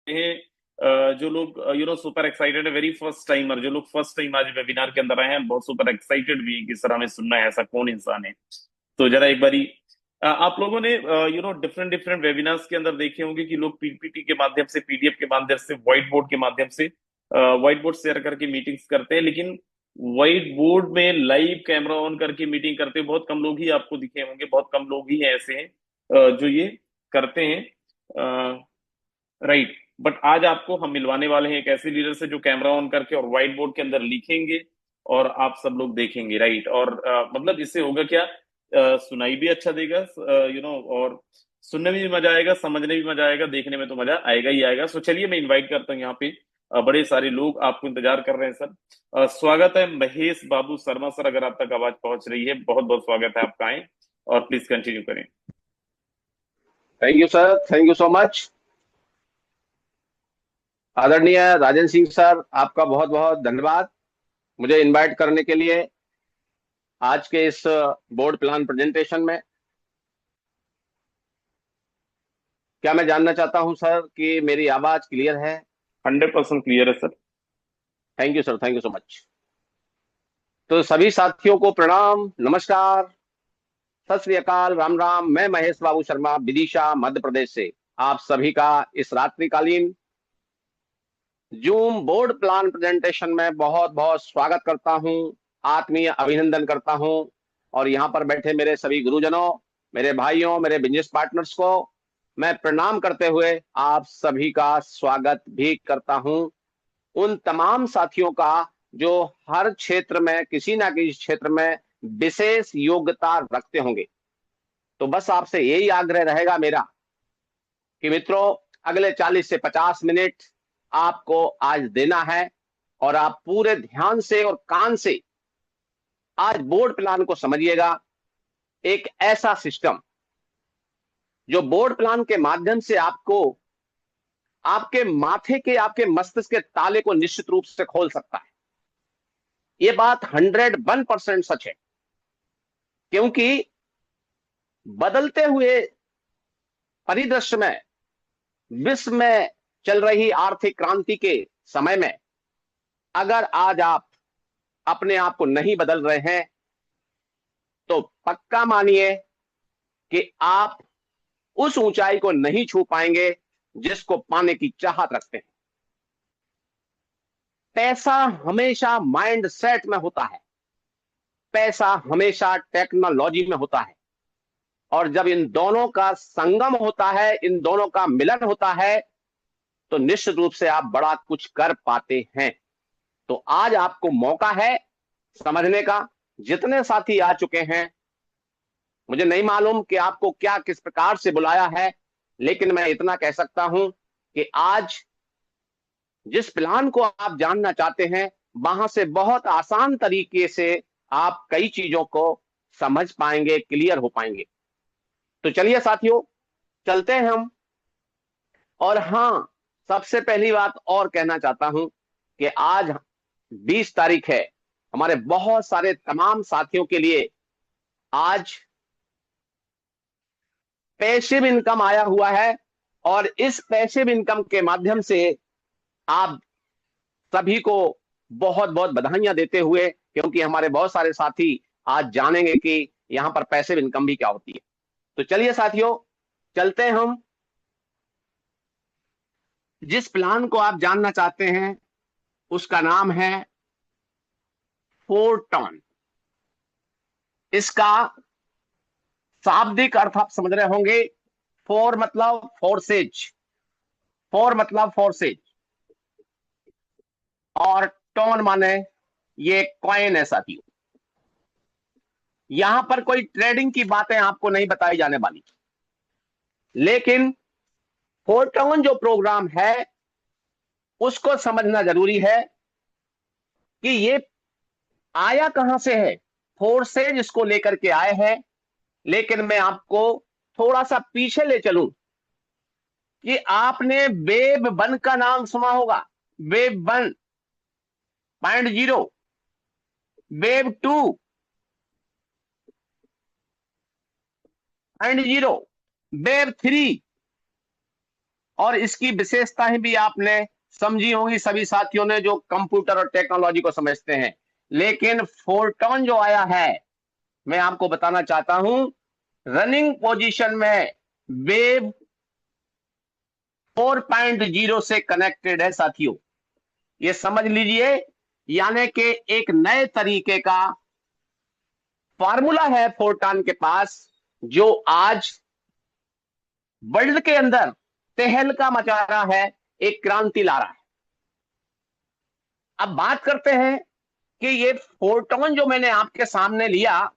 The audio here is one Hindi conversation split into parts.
हैं जो लोग सुपर एक्साइटेड है, वेरी फर्स्ट टाइमर, जो लोग फर्स्ट टाइम आज वेबिनार के अंदर आए हैं, बहुत सुपर एक्साइटेड भी है कि सर हमें सुनना है, ऐसा कौन इंसान है। तो जरा एक बारी आप लोगों ने डिफरेंट डिफरेंट वेबिनार्स के अंदर देखे होंगे कि लोग पीपीटी के माध्यम से, पीडीएफ के माध्यम से, व्हाइट बोर्ड के माध्यम से व्हाइट बोर्ड शेयर करके मीटिंग्स करते हैं, लेकिन व्हाइट बोर्ड में लाइव कैमरा ऑन करके मीटिंग करते हैं बहुत कम लोग ही आपको दिखे होंगे, बहुत कम लोग ही हैं ऐसे हैं जो ये करते हैं। राइट। बट आज आपको हम मिलवाने वाले हैं एक ऐसे लीडर से जो कैमरा ऑन करके और व्हाइट बोर्ड के अंदर लिखेंगे और आप सब लोग देखेंगे। राइट। और मतलब इससे होगा क्या, सुनाई भी अच्छा देगा, और सुनने में भी मजा आएगा, समझने भी मजा आएगा, देखने में तो मजा आएगा ही आएगा। सो चलिए मैं इनवाइट करता हूँ यहाँ पे, बड़े सारे लोग आपको इंतजार कर रहे हैं सर। स्वागत है महेश बाबू शर्मा सर, अगर आप तक आवाज पहुंच रही है, बहुत बहुत स्वागत है आपका, आए और प्लीज कंटिन्यू करें। Thank you sir, thank you so much. आदरणीय राजन सिंह सर, आपका बहुत बहुत धन्यवाद मुझे इनवाइट करने के लिए आज के इस बोर्ड प्लान प्रेजेंटेशन में। क्या मैं जानना चाहता हूं सर कि मेरी आवाज क्लियर है? 100% क्लियर है sir. Thank you sir, thank you so much. तो सभी साथियों को प्रणाम, नमस्कार, सत श्री अकाल, राम राम। मैं महेश बाबू शर्मा, विदिशा मध्य प्रदेश से आप सभी का इस रात्रिकालीन जूम बोर्ड प्लान प्रेजेंटेशन में बहुत बहुत स्वागत करता हूं, आत्मीय अभिनंदन करता हूं। और यहां पर बैठे मेरे सभी गुरुजनों, मेरे भाइयों, मेरे बिजनेस पार्टनर्स को मैं प्रणाम करते हुए आप सभी का स्वागत भी करता हूं। उन तमाम साथियों का जो हर क्षेत्र में, किसी ना किसी क्षेत्र में विशेष योग्यता रखते होंगे। तो बस आपसे यही आग्रह रहेगा मेरा कि मित्रों, अगले 40 से 50 मिनट आपको आज देना है और आप पूरे ध्यान से और कान से आज बोर्ड प्लान को समझिएगा। एक ऐसा सिस्टम जो बोर्ड प्लान के माध्यम से आपको आपके माथे के, आपके मस्तिष्क के ताले को निश्चित रूप से खोल सकता है। यह बात 101% सच है, क्योंकि बदलते हुए परिदृश्य में, विश्व में चल रही आर्थिक क्रांति के समय में अगर आज आप अपने आप को नहीं बदल रहे हैं तो पक्का मानिए कि आप उस ऊंचाई को नहीं छू पाएंगे जिसको पाने की चाहत रखते हैं। पैसा हमेशा माइंड सेट में होता है, पैसा हमेशा टेक्नोलॉजी में होता है, और जब इन दोनों का संगम होता है, इन दोनों का मिलन होता है, तो निश्चित रूप से आप बड़ा कुछ कर पाते हैं। तो आज आपको मौका है समझने का। जितने साथी आ चुके हैं, मुझे नहीं मालूम कि आपको क्या, किस प्रकार से बुलाया है, लेकिन मैं इतना कह सकता हूं कि आज जिस प्लान को आप जानना चाहते हैं, वहां से बहुत आसान तरीके से आप कई चीजों को समझ पाएंगे, क्लियर हो पाएंगे। तो चलिए साथियों, चलते हैं हम। और हां, सबसे पहली बात और कहना चाहता हूं कि आज 20 तारीख है। हमारे बहुत सारे तमाम साथियों के लिए आज पैसिव इनकम आया हुआ है, और इस पैसिव इनकम के माध्यम से आप सभी को बहुत बहुत बधाइयां देते हुए, क्योंकि हमारे बहुत सारे साथी आज जानेंगे कि यहां पर पैसिव इनकम भी क्या होती है। तो चलिए साथियों, चलते हैं हम। जिस प्लान को आप जानना चाहते हैं उसका नाम है फोरटॉन। इसका शाब्दिक अर्थ आप समझ रहे होंगे। फोर मतलब फोर्सेज, फोर मतलब फोर्सेज, और टॉन माने ये कॉइन है साथियों। यहां पर कोई ट्रेडिंग की बातें आपको नहीं बताई जाने वाली, लेकिन फोरटॉन जो प्रोग्राम है उसको समझना जरूरी है कि ये आया कहां से है। फोर्सेज इसको लेकर के आए हैं, लेकिन मैं आपको थोड़ा सा पीछे ले चलूं कि आपने वेब 1 का नाम सुना होगा। वेब 1.0, वेब 2.0, वेब 3, और इसकी विशेषताएं भी आपने समझी होंगी सभी साथियों ने जो कंप्यूटर और टेक्नोलॉजी को समझते हैं। लेकिन फोर्टॉन जो आया है, मैं आपको बताना चाहता हूं, रनिंग पोजीशन में वेव 4.0 से कनेक्टेड है साथियों। ये समझ लीजिए, यानी कि एक नए तरीके का फार्मूला है फोर्टॉन के पास, जो आज वर्ल्ड के अंदर तहलका मचा रहा है, एक क्रांति ला रहा है। अब बात करते हैं कि ये फोर्टॉन जो मैंने आपके सामने लिया,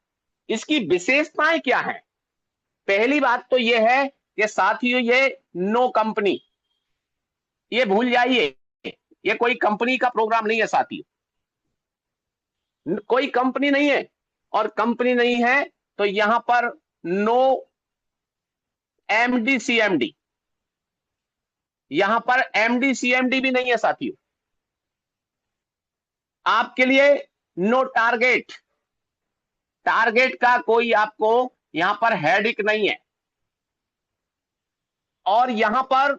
इसकी विशेषताएं क्या हैं। पहली बात तो ये है कि साथियों, ये नो कंपनी, ये भूल जाइए, ये कोई कंपनी का प्रोग्राम नहीं है साथियों, कोई कंपनी नहीं है। और कंपनी नहीं है तो यहां पर नो एमडी सीएमडी, यहां पर एमडी सीएमडी भी नहीं है साथियों। आपके लिए नो टारगेट, टारगेट का कोई आपको यहां पर हेडिक नहीं है। और यहां पर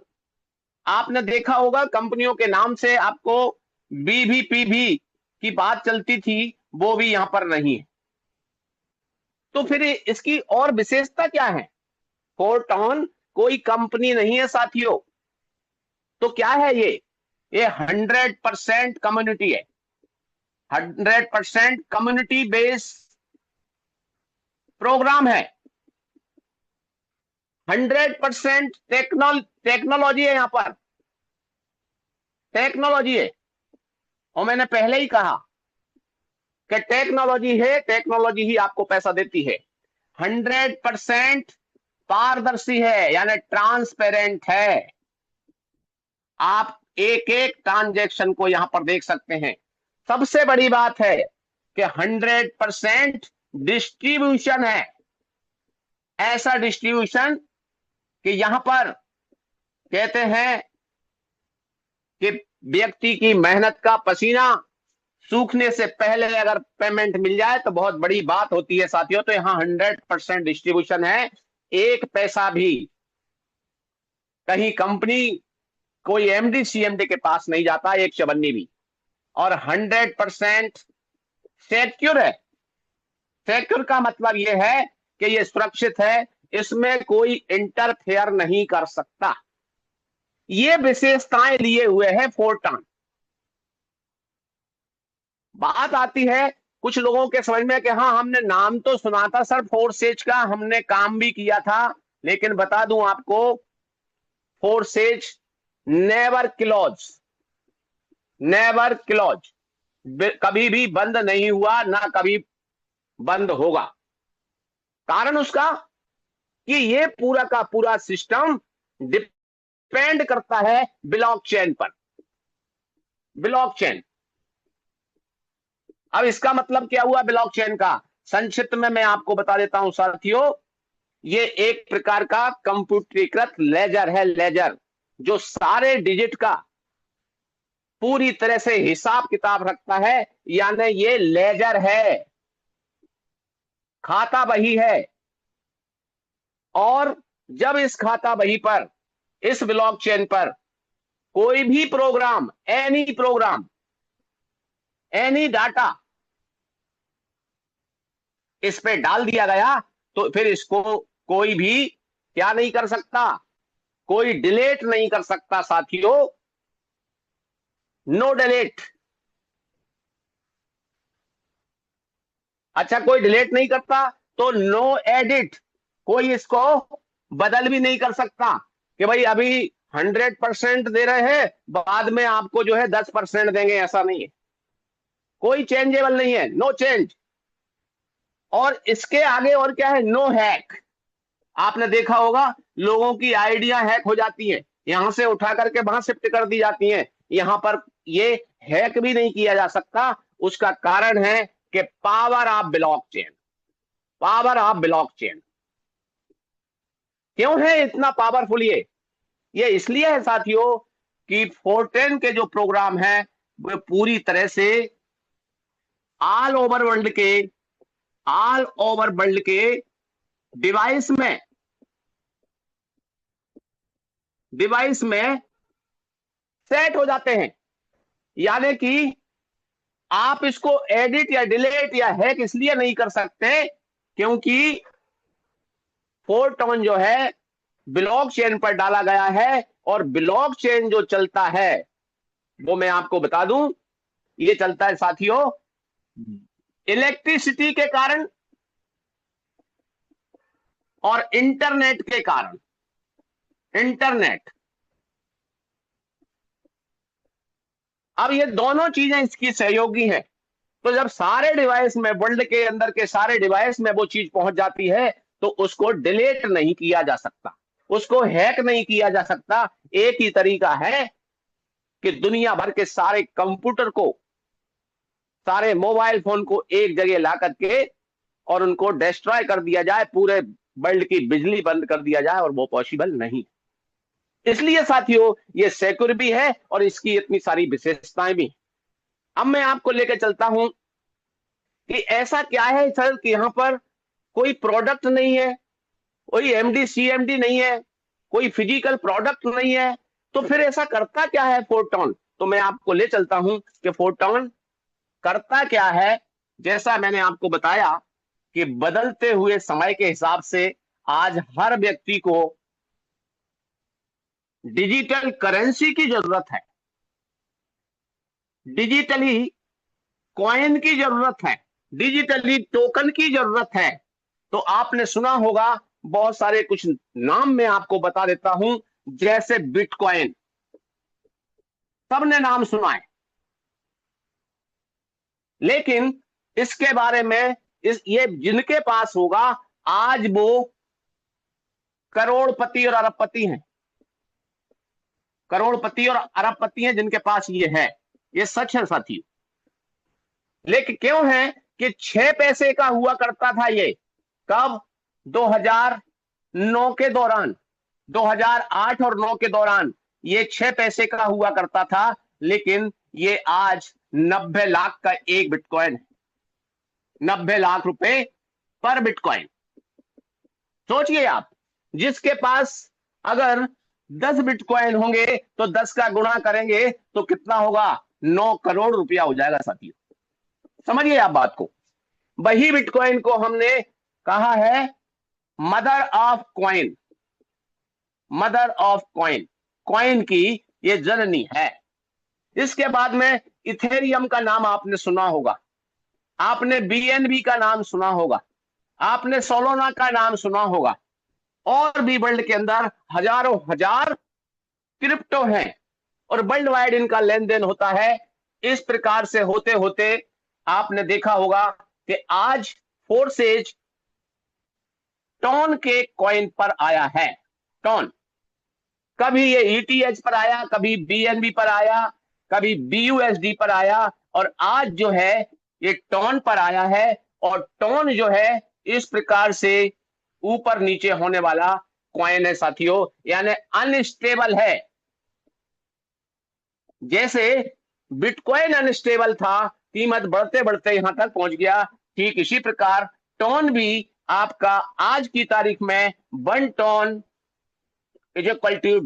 आपने देखा होगा कंपनियों के नाम से आपको बीवीपीवी की बात चलती थी, वो भी यहां पर नहीं है। तो फिर इसकी और विशेषता क्या है। फोर्टॉन कोई कंपनी नहीं है साथियों, तो क्या है ये 100% कम्युनिटी है, 100% कम्युनिटी बेस्ड प्रोग्राम है, 100% टेक्नोलॉजी है, यहां पर टेक्नोलॉजी है। और मैंने पहले ही कहा कि टेक्नोलॉजी है, टेक्नोलॉजी ही आपको पैसा देती है। 100% पारदर्शी है, यानी ट्रांसपेरेंट है। आप एक एक ट्रांजैक्शन को यहां पर देख सकते हैं। सबसे बड़ी बात है कि 100% डिस्ट्रीब्यूशन है, ऐसा डिस्ट्रीब्यूशन कि यहां पर कहते हैं कि व्यक्ति की मेहनत का पसीना सूखने से पहले अगर पेमेंट मिल जाए तो बहुत बड़ी बात होती है साथियों। तो यहां 100% डिस्ट्रीब्यूशन है, एक पैसा भी कहीं कंपनी कोई एमडी सीएमडी के पास नहीं जाता, एक चवन्नी भी। और 100% सिक्योर है। सिक्योर का मतलब यह है कि यह सुरक्षित है, इसमें कोई इंटरफेयर नहीं कर सकता। ये विशेषताएं लिए हुए है फोर्टॉन। बात आती है कुछ लोगों के समझ में कि हाँ, हमने नाम तो सुना था सर फोर्सेज का, हमने काम भी किया था, लेकिन बता दूं आपको, forces never close, never close, कभी भी बंद नहीं हुआ, ना कभी बंद होगा। कारण उसका कि ये पूरा का पूरा सिस्टम डिपेंड करता है ब्लॉकचेन पर, ब्लॉकचेन। अब इसका मतलब क्या हुआ ब्लॉकचेन का, संक्षिप्त में मैं आपको बता देता हूं साथियों। ये एक प्रकार का कंप्यूटरीकृत लेजर है, लेजर, जो सारे डिजिट का पूरी तरह से हिसाब किताब रखता है, यानी ये लेजर है, खाता बही है। और जब इस खाता बही पर, इस ब्लॉकचेन पर कोई भी प्रोग्राम, एनी डाटा इस पे डाल दिया गया, तो फिर इसको कोई भी क्या नहीं कर सकता, कोई डिलीट नहीं कर सकता साथियों। No delete. अच्छा, कोई डिलीट नहीं करता तो नो एडिट, कोई इसको बदल भी नहीं कर सकता कि भाई अभी 100% दे रहे हैं, बाद में आपको जो है 10% देंगे, ऐसा नहीं है। कोई चेंजेबल नहीं है, नो चेंज। और इसके आगे और क्या है, नो हैक। आपने देखा होगा लोगों की आइडिया हैक हो जाती है, यहां से उठा करके वहां शिफ्ट कर दी जाती है, यहां पर ये हैक भी नहीं किया जा सकता। उसका कारण है कि power of blockchain, power of blockchain. क्यों है इतना पावरफुल ये इसलिए है साथियों कि फोर्टेन के जो प्रोग्राम है वो पूरी तरह से ऑल ओवर वर्ल्ड के, ऑल ओवर वर्ल्ड के डिवाइस में डिवाइस में सेट हो जाते हैं। यानी कि आप इसको एडिट या डिलीट या हैक इसलिए नहीं कर सकते क्योंकि फोरटॉन जो है ब्लॉकचेन पर डाला गया है, और ब्लॉकचेन जो चलता है वो मैं आपको बता दूं, ये चलता है साथियों इलेक्ट्रिसिटी के कारण और इंटरनेट के कारण। इंटरनेट, अब ये दोनों चीजें इसकी सहयोगी हैं। तो जब सारे डिवाइस में, वर्ल्ड के अंदर के सारे डिवाइस में वो चीज पहुंच जाती है तो उसको डिलीट नहीं किया जा सकता, उसको हैक नहीं किया जा सकता। एक ही तरीका है कि दुनिया भर के सारे कंप्यूटर को, सारे मोबाइल फोन को एक जगह ला करके और उनको डिस्ट्रॉय कर दिया जाए, पूरे वर्ल्ड की बिजली बंद कर दिया जाए, और वो पॉसिबल नहीं। इसलिए साथियों ये सिक्योर भी है और इसकी इतनी सारी विशेषताएं भी। अब मैं आपको लेकर चलता हूं कि ऐसा क्या है सर कि यहां पर कोई प्रोडक्ट नहीं है, कोई एमडी सीएमडी नहीं है, कोई फिजिकल प्रोडक्ट नहीं है, तो फिर ऐसा करता क्या है फोरटॉन? तो मैं आपको ले चलता हूं कि फोरटॉन करता क्या है। जैसा मैंने आपको बताया कि बदलते हुए समय के हिसाब से आज हर व्यक्ति को डिजिटल करेंसी की जरूरत है, डिजिटली कॉइन की जरूरत है, डिजिटली टोकन की जरूरत है। तो आपने सुना होगा बहुत सारे, कुछ नाम मैं आपको बता देता हूं, जैसे बिटकॉइन, सबने नाम सुना है, लेकिन इसके बारे में ये जिनके पास होगा आज वो करोड़पति और अरबपति हैं, करोड़पति और अरबपति हैं जिनके पास ये है। ये सच है साथियों। लेकिन क्यों है कि 6 पैसे का हुआ करता था ये, कब? 2009 के दौरान, 2008 और 9 के दौरान ये 6 पैसे का हुआ करता था, लेकिन ये आज 90 लाख का एक बिटकॉइन है, 90 लाख रुपए पर बिटकॉइन। सोचिए आप, जिसके पास अगर 10 बिटकॉइन होंगे तो 10 का गुणा करेंगे तो कितना होगा? 9 करोड़ रुपया हो जाएगा साथियों। समझिए आप बात को। वही बिटकॉइन को हमने कहा है mother of coin, mother of coin, coin की ये जननी है। इसके बाद में इथेरियम का नाम आपने सुना होगा, आपने बीएनबी का नाम सुना होगा, आपने सोलोना का नाम सुना होगा, और भी वर्ल्ड के अंदर हजारों हजार क्रिप्टो हैं और वर्ल्ड वाइड इनका लेन देन होता है। इस प्रकार से होते होते आपने देखा होगा कि आज फोर्सेज टॉन के कॉइन पर आया है। टॉन, कभी ये ईटीएच पर आया, कभी बीएनबी पर आया, कभी बीयूएसडी पर आया, और आज जो है ये टॉन पर आया है। और टॉन जो है इस प्रकार से ऊपर नीचे होने वाला कॉइन है साथियों, यानी अनस्टेबल है। जैसे बिटकॉइन अनस्टेबल था, कीमत बढ़ते बढ़ते यहां तक पहुंच गया, ठीक इसी प्रकार टॉन भी आपका आज की तारीख में 1 टॉन इज इक्वल टू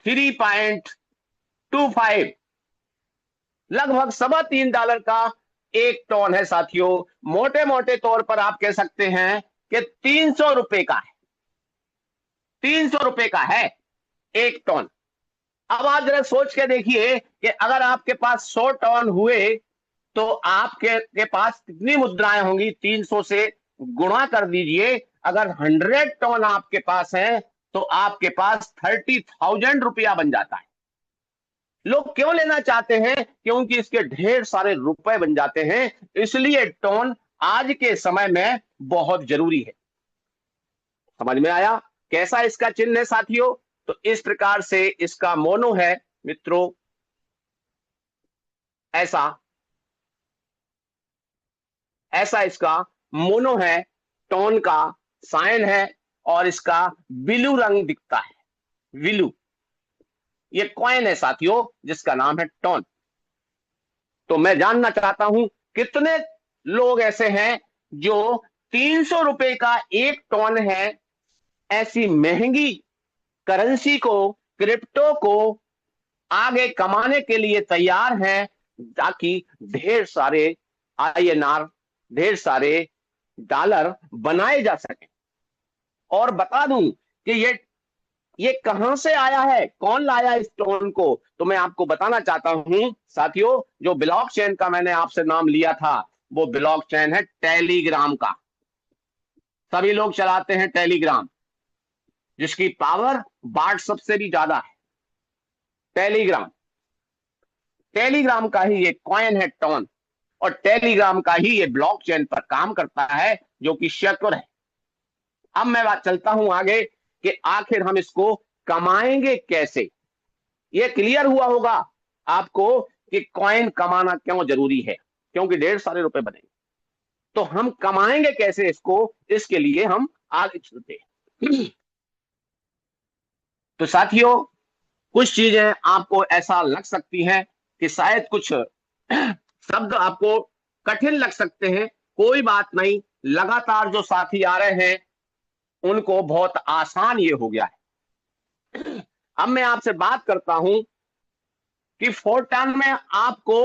$3.25, लगभग $3.25 का एक टॉन है साथियों। मोटे मोटे तौर पर आप कह सकते हैं कि 300 रुपए का है, 300 रुपए का है एक टॉन। अब आप जरा सोच के देखिए कि अगर आपके पास 100 टन हुए तो आपके पास कितनी मुद्राएं होंगी? 300 से गुणा कर दीजिए। अगर 100 टन आपके पास है तो आपके पास 30,000 रुपया बन जाता है। लोग क्यों लेना चाहते हैं? क्योंकि इसके ढेर सारे रुपए बन जाते हैं, इसलिए टोन आज के समय में बहुत जरूरी है। समझ में आया कैसा इसका चिन्ह है साथियों? तो इस प्रकार से इसका मोनो है मित्रों, ऐसा ऐसा इसका मोनो है, टोन का साइन है, और इसका ब्लू रंग दिखता है, ब्लू। ये कॉइन है साथियों जिसका नाम है टोन। तो मैं जानना चाहता हूं कितने लोग ऐसे हैं जो 300 रुपए का एक टोन है, ऐसी महंगी करेंसी को, क्रिप्टो को आगे कमाने के लिए तैयार हैं, ताकि ढेर सारे आईएनआर, ढेर सारे डॉलर बनाए जा सके। और बता दूं कि ये कहां से आया है, कौन लाया इस टोन को, तो मैं आपको बताना चाहता हूं साथियों। जो ब्लॉकचेन का मैंने आपसे नाम लिया था, वो ब्लॉकचेन है टेलीग्राम का। सभी लोग चलाते हैं टेलीग्राम, जिसकी पावर व्हाट्सएप से भी ज्यादा है। टेलीग्राम, टेलीग्राम का ही ये कॉइन है टोन, और टेलीग्राम का ही ये ब्लॉकचेन पर काम करता है, जो कि सिक्योर है। अब मैं बात चलता हूं आगे कि आखिर हम इसको कमाएंगे कैसे। ये क्लियर हुआ होगा आपको कि कॉइन कमाना क्यों जरूरी है, क्योंकि ढेर सारे रुपए बनेंगे। तो हम कमाएंगे कैसे इसको, इसके लिए हम आगे चलते हैं। तो साथियों, कुछ चीजें आपको ऐसा लग सकती हैं कि शायद कुछ शब्द आपको कठिन लग सकते हैं। कोई बात नहीं, लगातार जो साथी आ रहे हैं उनको बहुत आसान ये हो गया है। अब मैं आपसे बात करता हूं कि फोरट्रान में आपको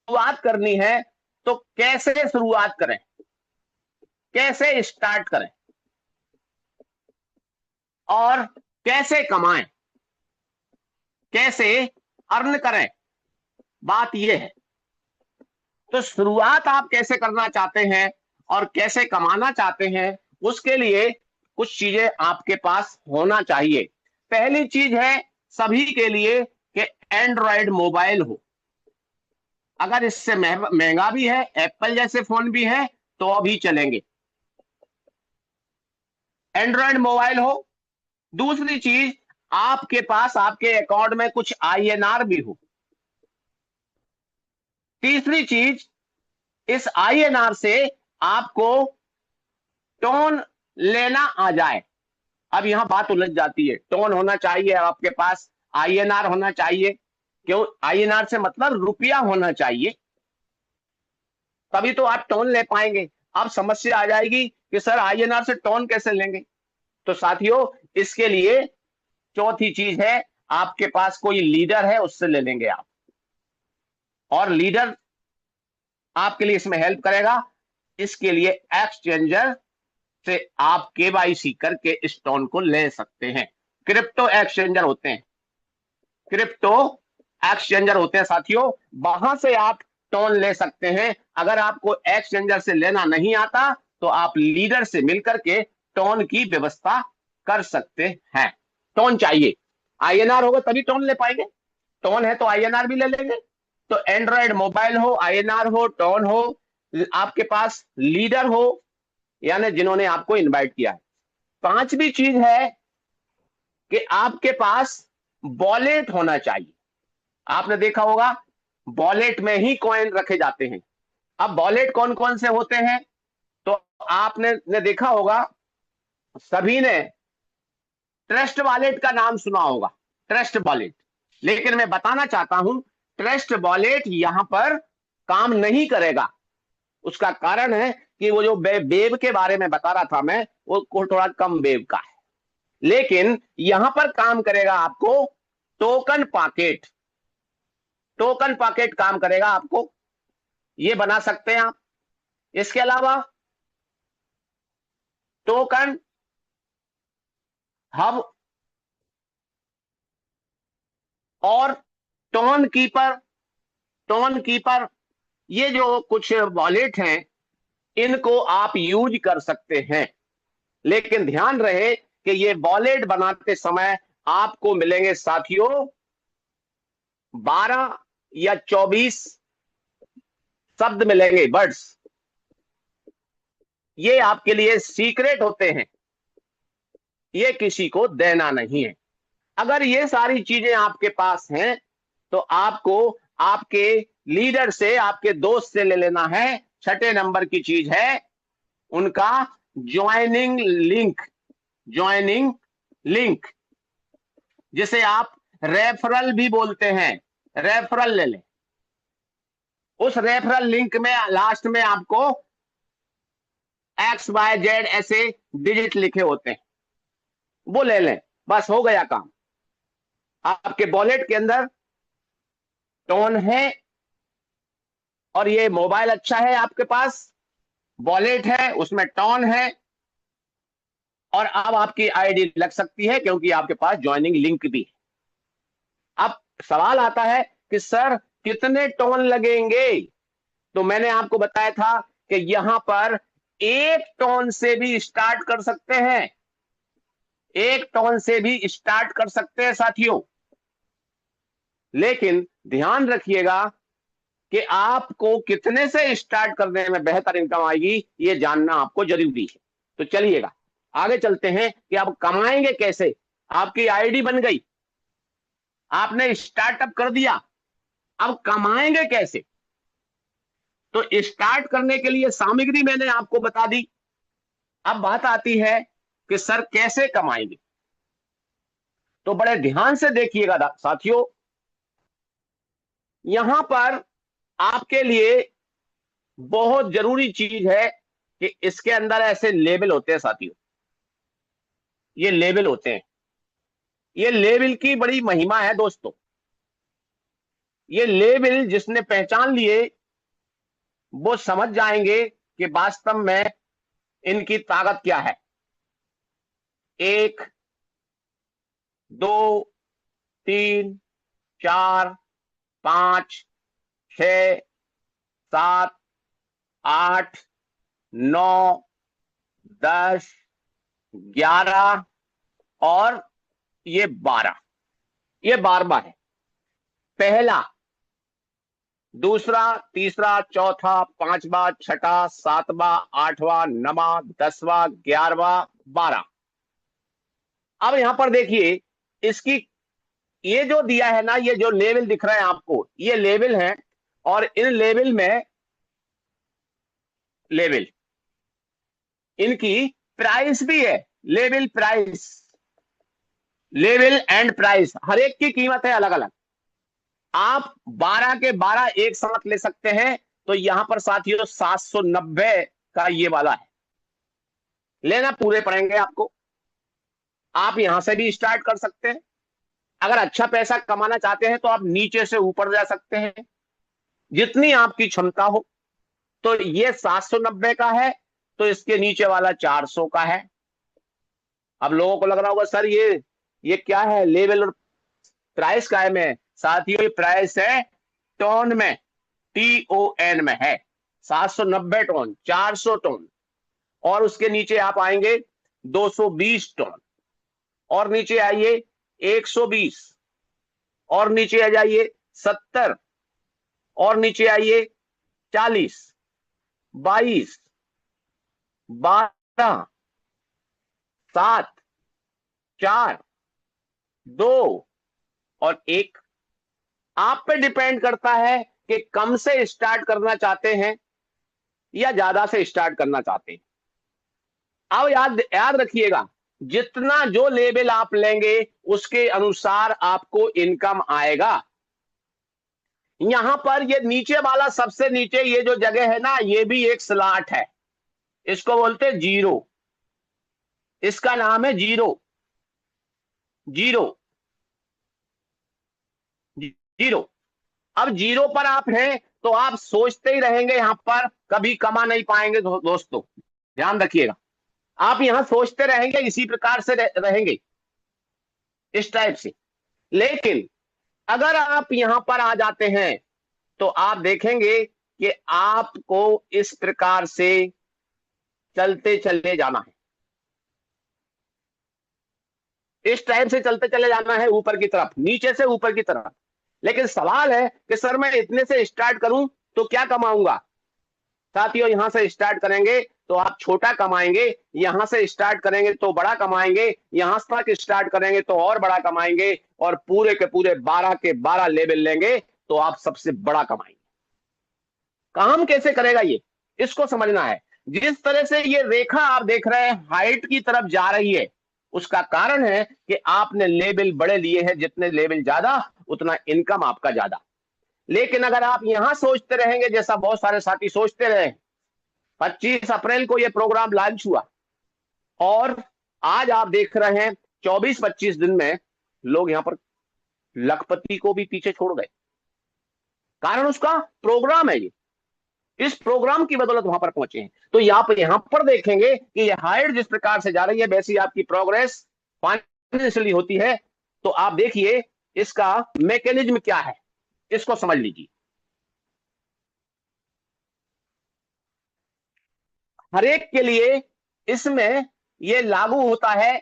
शुरुआत करनी है, तो कैसे शुरुआत करें, कैसे स्टार्ट करें और कैसे कमाएं, कैसे अर्न करें, बात यह है। तो शुरुआत आप कैसे करना चाहते हैं और कैसे कमाना चाहते हैं, उसके लिए कुछ चीजें आपके पास होना चाहिए। पहली चीज है सभी के लिए कि एंड्रॉयड मोबाइल हो। अगर इससे महंगा भी है, एप्पल जैसे फोन भी है, तो अभी चलेंगे, एंड्रॉयड मोबाइल हो। दूसरी चीज, आपके पास आपके अकाउंट में कुछ आईएनआर भी हो। तीसरी चीज, इस आईएनआर से आपको टोन लेना आ जाए। अब यहां बात उलझ जाती है, टोन होना चाहिए आपके पास, आईएनआर होना चाहिए। क्यों? आईएनआर से मतलब रुपया होना चाहिए, तभी तो आप टोन ले पाएंगे। अब समस्या आ जाएगी कि सर आईएनआर से टोन कैसे लेंगे। तो साथियों, इसके लिए चौथी चीज है, आपके पास कोई लीडर है, उससे ले लेंगे आप। और लीडर आपके लिए इसमें हेल्प करेगा। इसके लिए एक्सचेंजर से आप केवाईसी करके इस टोन को ले सकते हैं। क्रिप्टो एक्सचेंजर होते हैं, क्रिप्टो एक्सचेंजर होते हैं साथियों, वहां से आप टोन ले सकते हैं। अगर आपको एक्सचेंजर से लेना नहीं आता, तो आप लीडर से मिलकर के टोन की व्यवस्था कर सकते हैं। टोन चाहिए, आईएनआर होगा तभी टोन ले पाएंगे। टोन है तो आईएनआर भी ले लेंगे। तो एंड्रॉयड मोबाइल हो, आईएनआर हो, टोन हो, आपके पास लीडर हो, यानी जिन्होंने आपको इनवाइट किया है। पांचवी चीज है कि आपके पास वॉलेट होना चाहिए। आपने देखा होगा वॉलेट में ही कॉइन रखे जाते हैं। अब वॉलेट कौन कौन से होते हैं, तो आपने देखा होगा, सभी ने ट्रस्ट वॉलेट का नाम सुना होगा, ट्रस्ट वॉलेट। लेकिन मैं बताना चाहता हूं, ट्रस्ट वॉलेट यहां पर काम नहीं करेगा। उसका कारण है कि वो जो वेब के बारे में बता रहा था मैं, वो थोड़ा कम वेब का है। लेकिन यहां पर काम करेगा आपको टोकन पॉकेट, टोकन पॉकेट काम करेगा आपको, ये बना सकते हैं आप। इसके अलावा टोकन हब और टोन कीपर, टोन कीपर, ये जो कुछ वॉलेट हैं, इनको आप यूज कर सकते हैं। लेकिन ध्यान रहे कि ये वॉलेट बनाते समय आपको मिलेंगे साथियों 12 या 24 शब्द मिलेंगे, वर्ड्स। ये आपके लिए सीक्रेट होते हैं, ये किसी को देना नहीं है। अगर ये सारी चीजें आपके पास हैं, तो आपको आपके लीडर से, आपके दोस्त से ले लेना है। छठे नंबर की चीज है उनका ज्वाइनिंग लिंक, ज्वाइनिंग लिंक, जिसे आप रेफरल भी बोलते हैं। रेफरल ले लें। उस रेफरल लिंक में लास्ट में आपको XYZ ऐसे डिजिट लिखे होते हैं, वो ले लें। बस हो गया काम। आपके वॉलेट के अंदर टोन है, और ये मोबाइल अच्छा है आपके पास, वॉलेट है उसमें टोन है, और अब आपकी आईडी लग सकती है क्योंकि आपके पास ज्वाइनिंग लिंक भी है। अब सवाल आता है कि सर कितने टोन लगेंगे? तो मैंने आपको बताया था कि यहां पर एक टोन से भी स्टार्ट कर सकते हैं, एक टोन से भी स्टार्ट कर सकते हैं साथियों। लेकिन ध्यान रखिएगा कि आपको कितने से स्टार्ट करने में बेहतर इनकम आएगी, ये जानना आपको जरूरी है। तो चलिएगा आगे चलते हैं कि आप कमाएंगे कैसे। आपकी आईडी बन गई, आपने स्टार्टअप कर दिया, अब कमाएंगे कैसे? तो स्टार्ट करने के लिए सामग्री मैंने आपको बता दी। अब बात आती है कि सर कैसे कमाएंगे। तो बड़े ध्यान से देखिएगा साथियों, यहां पर आपके लिए बहुत जरूरी चीज है कि इसके अंदर ऐसे लेबल होते हैं साथियों, ये लेबल होते हैं। ये लेबल की बड़ी महिमा है दोस्तों। ये लेबल जिसने पहचान लिए वो समझ जाएंगे कि वास्तव में इनकी ताकत क्या है। 1, 2, 3, 4, 5, 6, 7, 8, 9, 10, 11 और ये 12, ये 12 है। पहला, दूसरा, तीसरा, चौथा, पांचवा, छठा, सातवां, आठवां, नवा, 10वां, 11वां, 12। अब यहां पर देखिए इसकी, ये जो दिया है ना, ये जो लेवल दिख रहा है आपको, ये लेवल है। और इन लेवल में, लेवल इनकी प्राइस भी है। Level price, level and price, हर एक की कीमत है अलग अलग। आप 12 के 12 एक साथ ले सकते हैं। तो यहां पर साथियों 790 का ये वाला है, लेना पूरे पड़ेंगे आपको। आप यहां से भी स्टार्ट कर सकते हैं। अगर अच्छा पैसा कमाना चाहते हैं तो आप नीचे से ऊपर जा सकते हैं, जितनी आपकी क्षमता हो। तो ये 790 का है, तो इसके नीचे वाला 400 का है। अब लोगों को लग रहा होगा सर ये क्या है, लेवल और प्राइस का है में? साथियों ये प्राइस है टोन में, TON में है। 790 टोन, 400 टोन, और उसके नीचे आप आएंगे 220 टोन, और नीचे आइए 120, और नीचे आ जाइए 70, और नीचे आइए 40, 22, 12, 7, 4, 2 और 1। आप पे डिपेंड करता है कि कम से स्टार्ट करना चाहते हैं या ज्यादा से स्टार्ट करना चाहते हैं। अब याद याद रखिएगा, जितना जो लेवल आप लेंगे उसके अनुसार आपको इनकम आएगा। यहां पर ये नीचे वाला, सबसे नीचे ये जो जगह है ना, ये भी एक स्लॉट है, इसको बोलते हैं जीरो। इसका नाम है जीरो, जीरो, जीरो। अब जीरो पर आप हैं तो आप सोचते ही रहेंगे, यहां पर कभी कमा नहीं पाएंगे। दोस्तों ध्यान रखिएगा, आप यहां सोचते रहेंगे, इसी प्रकार से रहेंगे, इस टाइप से। लेकिन अगर आप यहां पर आ जाते हैं तो आप देखेंगे कि आपको इस प्रकार से चलते चले जाना है, इस टाइप से चलते चले जाना है, ऊपर की तरफ, नीचे से ऊपर की तरफ। लेकिन सवाल है कि सर मैं इतने से स्टार्ट करूं तो क्या कमाऊंगा? साथियों यहां से स्टार्ट करेंगे तो आप छोटा कमाएंगे, यहां से स्टार्ट करेंगे तो बड़ा कमाएंगे, यहां तक स्टार्ट करेंगे तो और बड़ा कमाएंगे, और पूरे के पूरे 12 के 12 लेवल लेंगे तो आप सबसे बड़ा कमाएंगे। काम कैसे करेगा ये, इसको समझना है। जिस तरह से ये रेखा आप देख रहे हैं हाइट की तरफ जा रही है, उसका कारण है कि आपने लेवल बड़े लिए हैं। जितने लेवल ज्यादा उतना इनकम आपका ज्यादा। लेकिन अगर आप यहां सोचते रहेंगे, जैसा बहुत सारे साथी सोचते रहे, 25 अप्रैल को यह प्रोग्राम लॉन्च हुआ और आज आप देख रहे हैं 24-25 दिन में लोग यहां पर लखपति को भी पीछे छोड़ गए। कारण उसका प्रोग्राम है ये, इस प्रोग्राम की बदौलत वहां पर पहुंचे हैं। तो यहां पर देखेंगे कि ये हाइट जिस प्रकार से जा रही है वैसी आपकी प्रोग्रेस फाइनेंशियली होती है। तो आप देखिए इसका मैकेनिज्म क्या है, इसको समझ लीजिए। हर एक के लिए इसमें ये लागू होता है।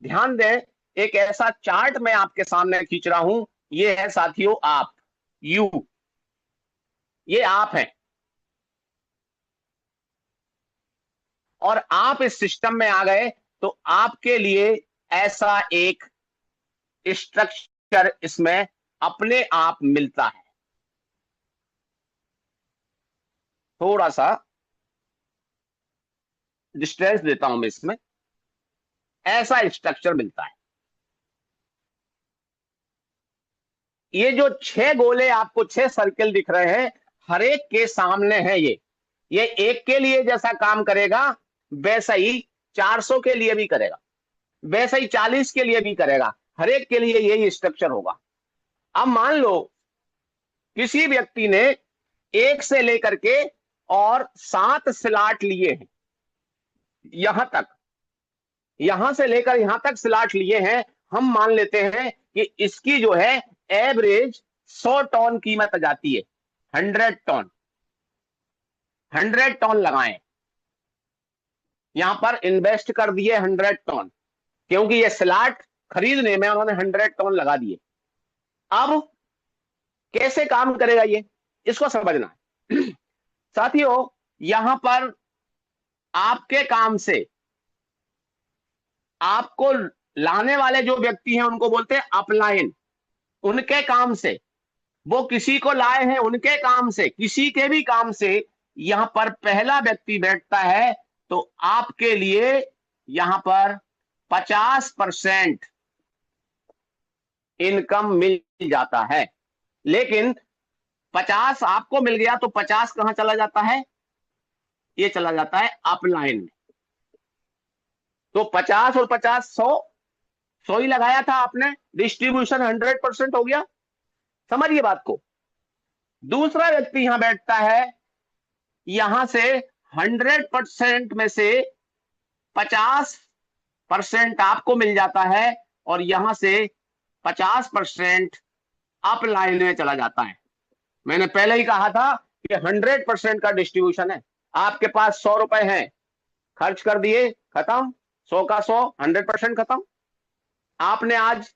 ध्यान दें, एक ऐसा चार्ट मैं आपके सामने खींच रहा हूं। ये है साथियों आप, यू, ये आप है, और आप इस सिस्टम में आ गए तो आपके लिए ऐसा एक स्ट्रक्चर इसमें अपने आप मिलता है। थोड़ा सा डिस्टेंस देता हूं मैं इसमें, ऐसा स्ट्रक्चर मिलता है। ये जो 6 गोले आपको 6 सर्कल दिख रहे हैं, हर एक के सामने है ये एक के लिए जैसा काम करेगा वैसा ही 400 के लिए भी करेगा, वैसा ही 40 के लिए भी करेगा। हर एक के लिए यही स्ट्रक्चर होगा। अब मान लो किसी व्यक्ति ने 1 से लेकर के और 7 स्लॉट लिए हैं, यहां तक, यहां से लेकर यहां तक स्लॉट लिए हैं। हम मान लेते हैं कि इसकी जो है एवरेज 100 टन कीमत जाती है। 100 टन, 100 टन लगाएं, यहां पर इन्वेस्ट कर दिए 100 टन, क्योंकि ये स्लॉट खरीदने में उन्होंने 100 टन लगा दिए। अब कैसे काम करेगा ये, इसको समझना है। साथियों यहां पर आपके काम से, आपको लाने वाले जो व्यक्ति हैं उनको बोलते हैं अपलाइन, उनके काम से, वो किसी को लाए हैं उनके काम से, किसी के भी काम से यहां पर पहला व्यक्ति बैठता है तो आपके लिए यहां पर 50% इनकम मिल जाता है। लेकिन 50 आपको मिल गया तो 50 कहां चला जाता है, ये चला जाता है अपलाइन में। तो 50 और 50 100 ही लगाया था आपने, डिस्ट्रीब्यूशन 100% हो गया। समझिए बात को। दूसरा व्यक्ति यहां बैठता है, यहां से 100% में से 50% आपको मिल जाता है और यहां से 50% अप लाइन में चला जाता है। मैंने पहले ही कहा था कि 100% का डिस्ट्रीब्यूशन है। आपके पास 100 रुपए हैं, खर्च कर दिए, खत्म, 100 का 100, 100% खत्म। आपने आज,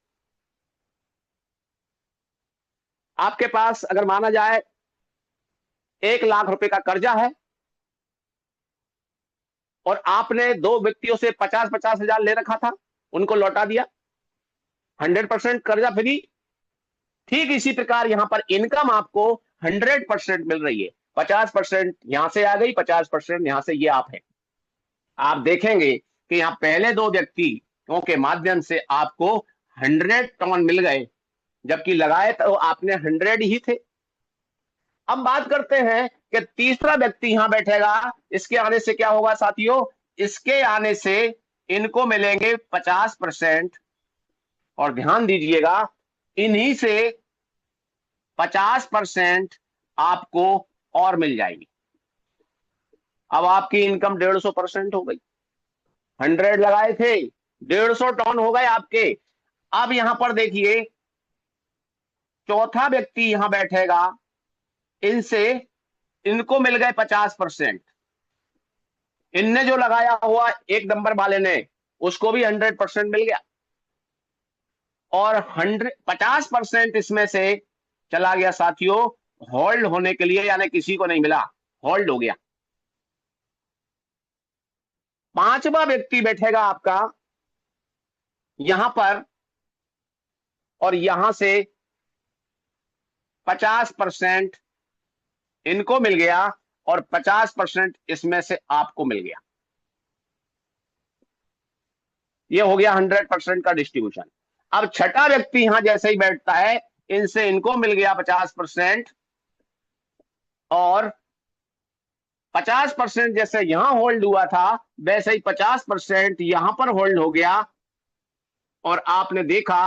आपके पास अगर माना जाए 1 लाख रुपए का कर्जा है और आपने 2 व्यक्तियों से 50-50 हजार ले रखा था, उनको लौटा दिया, 100% कर्जा फ्री। ठीक इसी प्रकार यहां पर इनकम आपको 100% मिल रही है। 50% यहां से आ गई, 50% यहां से, ये आप है। आप देखेंगे कि यहां पहले 2 व्यक्तियों के माध्यम से आपको 100 टन मिल गए, जबकि लगाए तो आपने 100 ही थे। अब बात करते हैं कि तीसरा व्यक्ति यहां बैठेगा, इसके आने से क्या होगा साथियों, इसके आने से इनको मिलेंगे 50%। और ध्यान दीजिएगा, इन्हीं से 50% आपको और मिल जाएगी। अब आपकी इनकम 150% हो गई। 100 लगाए थे, 150 टन हो गए आपके। अब यहां पर देखिए चौथा व्यक्ति यहां बैठेगा, इनसे, इनको मिल गए 50%। इनने जो लगाया हुआ 1 नंबर वाले ने, उसको भी 100% मिल गया। और 50% इसमें से चला गया साथियों होल्ड होने के लिए, यानी किसी को नहीं मिला, होल्ड हो गया। पांचवा व्यक्ति बैठेगा आपका यहां पर, और यहां से 50% इनको मिल गया और 50% इसमें से आपको मिल गया। ये हो गया 100% का डिस्ट्रीब्यूशन। अब छठा व्यक्ति यहां जैसे ही बैठता है, इनसे इनको मिल गया 50% और 50% जैसे यहां होल्ड हुआ था वैसे ही 50% यहां पर होल्ड हो गया। और आपने देखा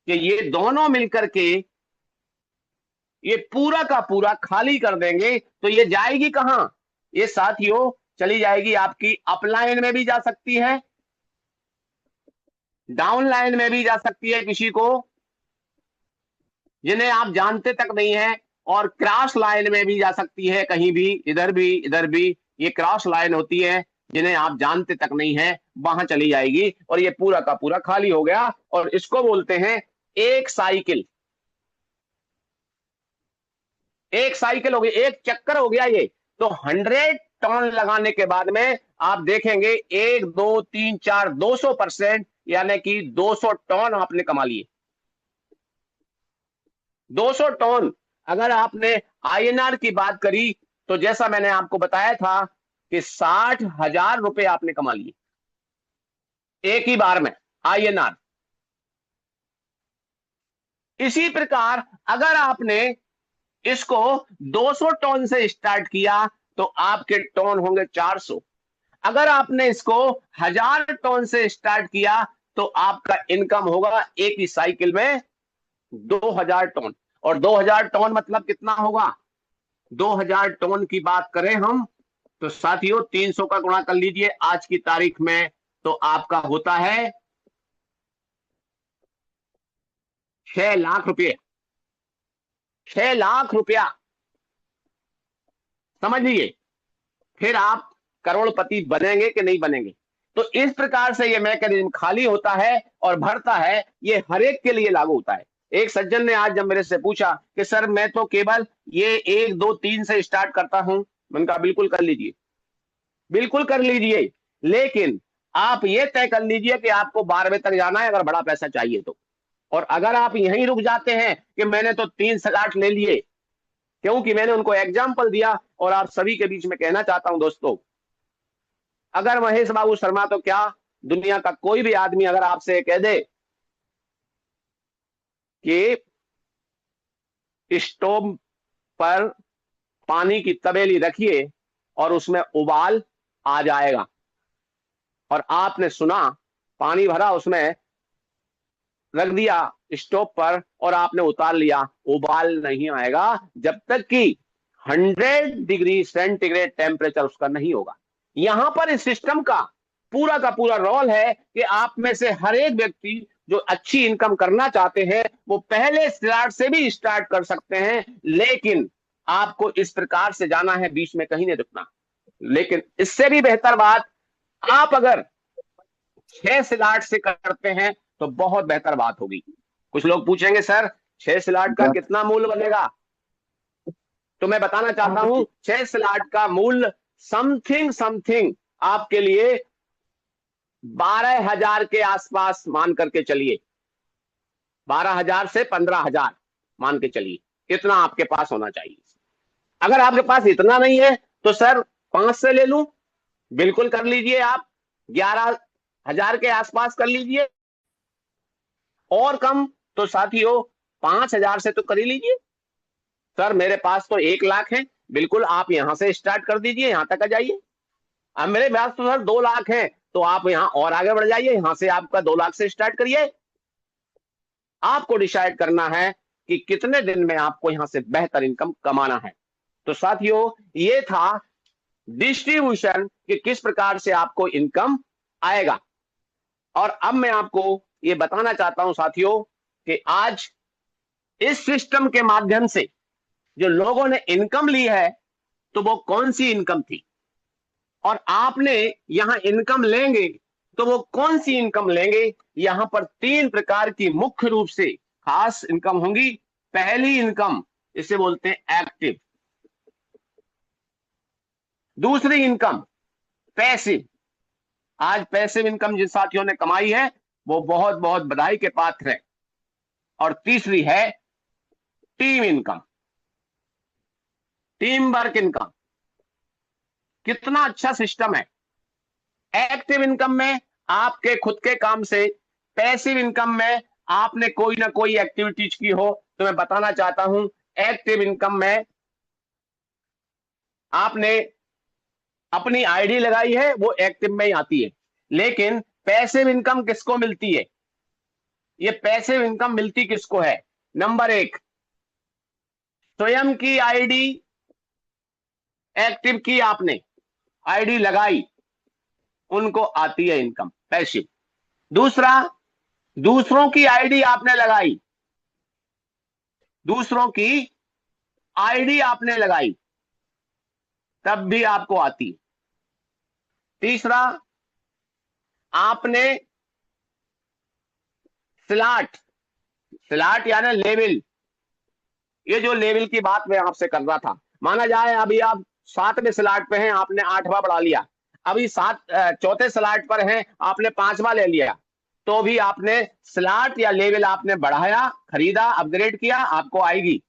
कि ये दोनों मिलकर के ये पूरा का पूरा खाली कर देंगे, तो ये जाएगी कहां? ये साथियों चली जाएगी आपकी अपलाइन में भी जा सकती है, डाउन लाइन में भी जा सकती है किसी को, जिन्हें आप जानते तक नहीं है, और क्रॉस लाइन में भी जा सकती है, कहीं भी, इधर भी इधर भी। ये क्रॉस लाइन होती है, जिन्हें आप जानते तक नहीं है, वहां चली जाएगी और ये पूरा का पूरा खाली हो गया। और इसको बोलते हैं एक साइकिल। एक साइकिल हो गई, एक चक्कर हो गया ये। तो 100 टर्न लगाने के बाद में आप देखेंगे 1 2 3 4 200%, यानी कि 200 टर्न आपने कमा लिए। 200 टर्न। अगर आपने आईएनआर की बात करी तो जैसा मैंने आपको बताया था कि 60,000 रुपए आपने कमा लिए एक ही बार में, आईएनआर। इसी प्रकार अगर आपने इसको 200 टन से स्टार्ट किया तो आपके टन होंगे 400। अगर आपने इसको 1000 टन से स्टार्ट किया तो आपका इनकम होगा एक ही साइकिल में 2000 टन। और 2000 टन मतलब कितना होगा? 2000 टन की बात करें हम तो साथियों 300 का गुणा कर लीजिए आज की तारीख में, तो आपका होता है 6 लाख रुपये। 6 लाख रुपया, समझ लीजिए। फिर आप करोड़पति बनेंगे कि नहीं बनेंगे। तो इस प्रकार से ये मैकेनिज्म खाली होता है और भरता है, ये हर एक के लिए लागू होता है। एक सज्जन ने आज जब मेरे से पूछा कि सर मैं तो केवल ये 1 2 3 से स्टार्ट करता हूं, मैंने कहा बिल्कुल कर लीजिए, बिल्कुल कर लीजिए, लेकिन आप ये तय कर लीजिए कि आपको 12वें तक जाना है अगर बड़ा पैसा चाहिए तो। और अगर आप यहीं रुक जाते हैं कि मैंने तो 3 स्लॉट ले लिए, क्योंकि मैंने उनको एग्जाम्पल दिया, और आप सभी के बीच में कहना चाहता हूं दोस्तों, अगर महेश बाबू शर्मा तो क्या, दुनिया का कोई भी आदमी अगर आपसे कह दे कि स्टोव पर पानी की तपेली रखिए और उसमें उबाल आ जाएगा, और आपने सुना, पानी भरा उसमें रख दिया स्टोव पर और आपने उतार लिया, उबाल नहीं आएगा जब तक कि 100 डिग्री सेंटीग्रेड टेम्परेचर उसका नहीं होगा। यहां पर इस सिस्टम का पूरा रोल है कि आप में से हर एक व्यक्ति जो अच्छी इनकम करना चाहते हैं वो पहले स्टार्ट से भी स्टार्ट कर सकते हैं, लेकिन आपको इस प्रकार से जाना है, बीच में कहीं नहीं रुकना। लेकिन इससे भी बेहतर बात, आप अगर 6 स्लॉट से करते हैं तो बहुत बेहतर बात होगी। कुछ लोग पूछेंगे सर 6 स्लॉट का कितना मूल्य बनेगा, तो मैं बताना चाहता हूं 6 स्लॉट का मूल्य समथिंग समथिंग आपके लिए 12,000 के आसपास मान करके चलिए, 12,000 से 15,000 मान के चलिए, इतना आपके पास होना चाहिए। अगर आपके पास इतना नहीं है तो सर 5 से ले लूं, बिल्कुल कर लीजिए, आप 11,000 के आसपास कर लीजिए, और कम तो साथियों 5,000 से तो कर ही लीजिए। सर मेरे पास तो 1 लाख है, बिल्कुल आप यहां से स्टार्ट कर दीजिए, यहां तक आ जाइए। अब मेरे पास तो सर 2 लाख है, तो आप यहां और आगे बढ़ जाइए, यहां से आपका 2 लाख से स्टार्ट करिए। आपको डिसाइड करना है कि कितने दिन में आपको यहां से बेहतर इनकम कमाना है। तो साथियों ये था डिस्ट्रीब्यूशन कि किस प्रकार से आपको इनकम आएगा। और अब मैं आपको ये बताना चाहता हूं साथियों कि आज इस सिस्टम के माध्यम से जो लोगों ने इनकम ली है तो वो कौन सी इनकम थी, और आपने यहां इनकम लेंगे तो वो कौन सी इनकम लेंगे। यहां पर 3 प्रकार की मुख्य रूप से खास इनकम होंगी। पहली इनकम इसे बोलते हैं एक्टिव, दूसरी इनकम पैसिव, आज पैसिव इनकम जिन साथियों ने कमाई है वो बहुत बहुत बधाई के पात्र है, और तीसरी है team income, team work income. कितना अच्छा सिस्टम है। एक्टिव इनकम में आपके खुद के काम से, पैसिव इनकम में आपने कोई ना कोई एक्टिविटीज की हो, तो मैं बताना चाहता हूं एक्टिव इनकम में आपने अपनी आईडी लगाई है, वो एक्टिव में ही आती है। लेकिन पैसिव इनकम किसको मिलती है? ये पैसिव इनकम मिलती किसको है? नंबर एक, स्वयं की आईडी एक्टिव की आपने, आईडी लगाई, उनको आती है इनकम पैसिव। दूसरा, दूसरों की आईडी आपने लगाई, दूसरों की आईडी आपने लगाई, तब भी आपको आती है। तीसरा, आपने स्लॉट, स्लॉट यानी लेवल, ये जो लेवल की बात मैं आपसे कर रहा था, माना जाए अभी आप 7वें स्लॉट पे हैं, आपने 8वां बढ़ा लिया, अभी चौथे स्लॉट पर हैं, आपने 5वां ले लिया, तो भी आपने स्लॉट या लेवल आपने बढ़ाया, खरीदा, अपग्रेड किया, आपको आएगी।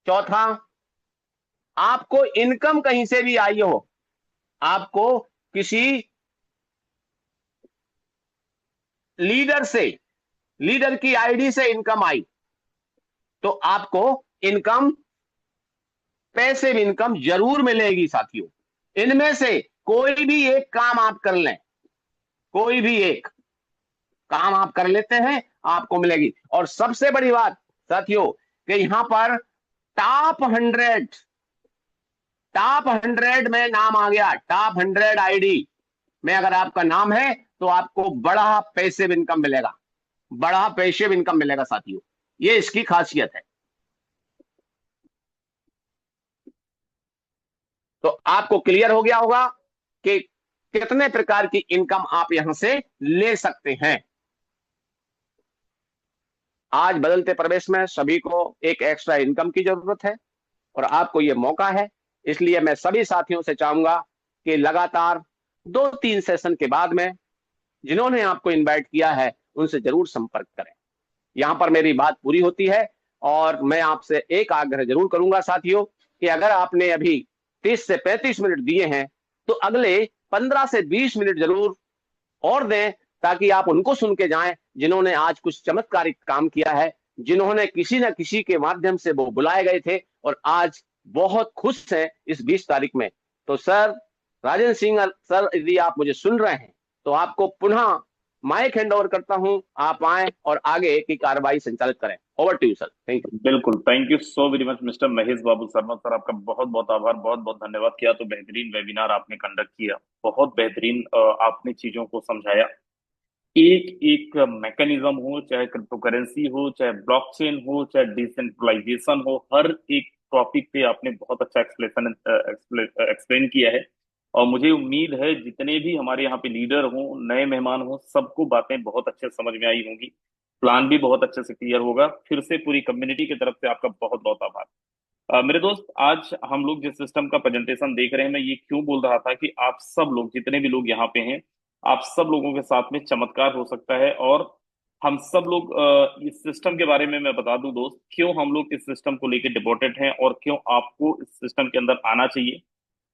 चौथा, आपको इनकम कहीं से भी आई हो, आपको किसी लीडर से, लीडर की आईडी से इनकम आई, तो आपको इनकम, पैसिव इनकम जरूर मिलेगी साथियों। इनमें से कोई भी एक काम आप कर लें, कोई भी एक काम आप कर लेते हैं, आपको मिलेगी। और सबसे बड़ी बात साथियों कि यहां पर टॉप 100, टॉप 100 में नाम आ गया, टॉप 100 आईडी में अगर आपका नाम है, तो आपको बड़ा पैसिव इनकम मिलेगा, बड़ा पैसिव इनकम मिलेगा साथियों। ये इसकी खासियत है। तो आपको क्लियर हो गया होगा कि कितने प्रकार की इनकम आप यहां से ले सकते हैं। आज बदलते प्रवेश में सभी को एक एक्स्ट्रा इनकम की जरूरत है, और आपको ये मौका है। इसलिए मैं सभी साथियों से चाहूंगा कि लगातार 2-3 सेशन के बाद में जिन्होंने आपको इनवाइट किया है, उनसे जरूर संपर्क करें। यहां पर मेरी बात पूरी होती है, और मैं आपसे एक आग्रह जरूर करूंगा साथियों कि अगर आपने अभी 30 से 35 मिनट दिए हैं, तो अगले 15 से 20 मिनट जरूर और दें, ताकि आप उनको सुन के जाएं जिन्होंने आज कुछ चमत्कारिक काम किया है, जिन्होंने किसी न किसी के माध्यम से वो बुलाए गए थे और आज बहुत खुश हैं इस 20 तारीख में। तो सर, राजेंद्र सिंह सर, यदि आप मुझे सुन रहे हैं, तो आपको पुनः माइक हैंड ओवर करता हूं, आप आए और आगे की कार्रवाई संचालित करें। Over to you sir, thank you. बिल्कुल, thank you so very much mister Mahesh Babu Sharma sir, आपका बहुत बहुत आभार, बहुत बहुत धन्यवाद। किया तो बेहतरीन वेबिनार आपने कंडक्ट किया, बहुत बेहतरीन आपने चीजों को समझाया। एक एक मैकेनिज्म हो, चाहे क्रिप्टो करेंसी हो, चाहे ब्लॉकचेन हो, चाहे डिसेंट्रलाइजेशन हो, हर एक टॉपिक पे आपने बहुत अच्छा एक्सप्लेन किया है। और मुझे उम्मीद है जितने भी हमारे यहाँ पे लीडर हों, नए मेहमान हों, सबको बातें बहुत अच्छे समझ में आई होंगी, प्लान भी बहुत अच्छे से क्लियर होगा। फिर से पूरी कम्युनिटी की तरफ से आपका बहुत बहुत आभार। मेरे दोस्त, आज हम लोग जिस सिस्टम का प्रेजेंटेशन देख रहे हैं, मैं ये क्यों बोल रहा था कि आप सब लोग जितने भी लोग यहाँ पे हैं, आप सब लोगों के साथ में चमत्कार हो सकता है। और हम सब लोग इस सिस्टम के बारे में मैं बता दूं दोस्त, क्यों हम लोग इस सिस्टम को लेकर डिवोटेड हैं और क्यों आपको इस सिस्टम के अंदर आना चाहिए।